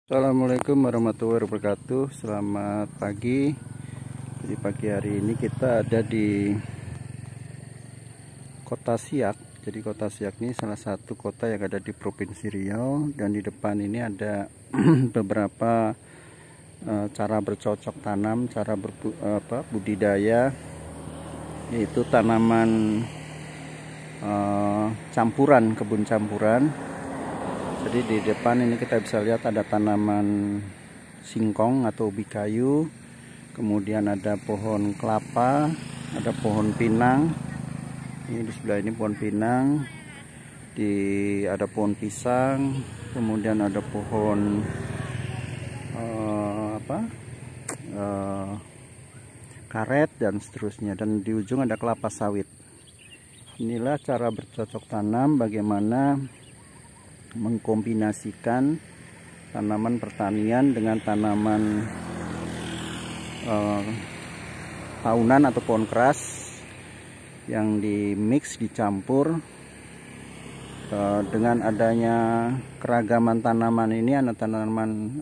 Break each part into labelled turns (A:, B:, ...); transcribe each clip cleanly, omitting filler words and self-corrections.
A: Assalamualaikum warahmatullahi wabarakatuh. Selamat pagi. Jadi pagi hari ini kita ada di Kota Siak. Jadi Kota Siak ini salah satu kota yang ada di Provinsi Riau, dan di depan ini ada beberapa cara bercocok tanam, cara budidaya, yaitu tanaman campuran, kebun campuran. Jadi di depan ini kita bisa lihat ada tanaman singkong atau ubi kayu, kemudian ada pohon kelapa, ada pohon pinang. Ini di sebelah ini pohon pinang, ada pohon pisang, kemudian ada pohon karet dan seterusnya, dan di ujung ada kelapa sawit. Inilah cara bercocok tanam, bagaimana mengkombinasikan tanaman pertanian dengan tanaman tahunan atau pohon keras yang dimix, dicampur. Dengan adanya keragaman tanaman ini, ada tanaman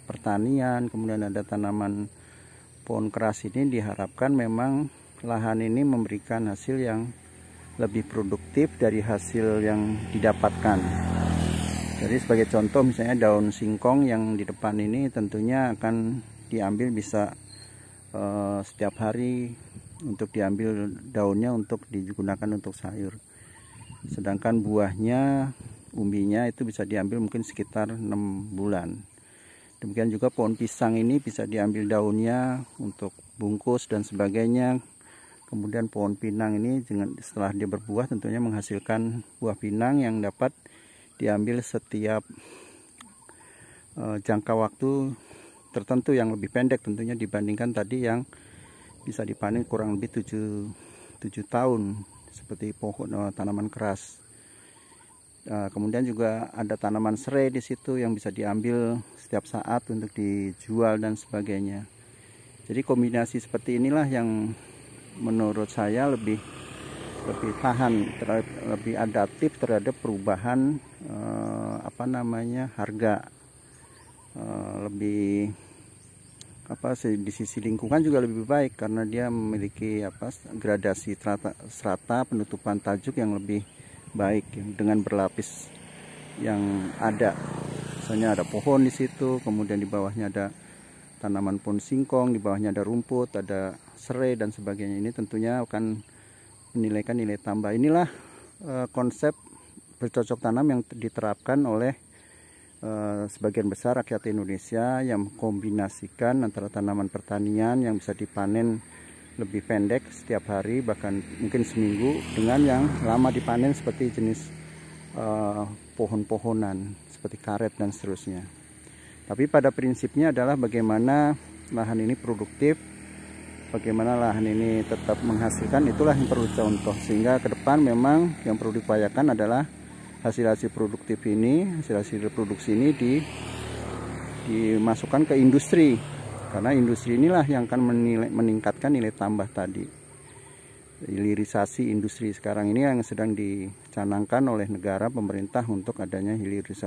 A: pertanian, kemudian ada tanaman pohon keras ini, diharapkan memang lahan ini memberikan hasil yang lebih produktif dari hasil yang didapatkan. Jadi sebagai contoh, misalnya daun singkong yang di depan ini tentunya akan diambil bisa setiap hari untuk diambil daunnya untuk digunakan untuk sayur. Sedangkan buahnya, umbinya itu bisa diambil mungkin sekitar 6 bulan. Demikian juga pohon pisang ini bisa diambil daunnya untuk bungkus dan sebagainya. Kemudian pohon pinang ini setelah dia berbuah tentunya menghasilkan buah pinang yang dapat diambil setiap jangka waktu tertentu yang lebih pendek tentunya dibandingkan tadi yang bisa dipanen kurang lebih 7 tahun seperti pohon tanaman keras. Kemudian juga ada tanaman serai di situ yang bisa diambil setiap saat untuk dijual dan sebagainya. Jadi kombinasi seperti inilah yang menurut saya lebih tahan, lebih adaptif terhadap perubahan harga, lebih di sisi lingkungan juga lebih baik karena dia memiliki gradasi strata penutupan tajuk yang lebih baik dengan berlapis yang ada. Misalnya ada pohon di situ, kemudian di bawahnya ada tanaman pohon singkong, di bawahnya ada rumput, ada serai dan sebagainya. Ini tentunya akan menilaikan nilai tambah. Inilah konsep bercocok tanam yang diterapkan oleh sebagian besar rakyat Indonesia, yang mengkombinasikan antara tanaman pertanian yang bisa dipanen lebih pendek setiap hari, bahkan mungkin seminggu, dengan yang lama dipanen seperti jenis pohon-pohonan seperti karet dan seterusnya. Tapi pada prinsipnya adalah bagaimana lahan ini produktif, bagaimana lahan ini tetap menghasilkan, itulah yang perlu contoh. Sehingga ke depan memang yang perlu diupayakan adalah hasil-hasil produktif ini, hasil-hasil produksi ini dimasukkan ke industri, karena industri inilah yang akan meningkatkan nilai tambah tadi. Hilirisasi industri sekarang ini yang sedang dicanangkan oleh negara, pemerintah, untuk adanya hilirisasi.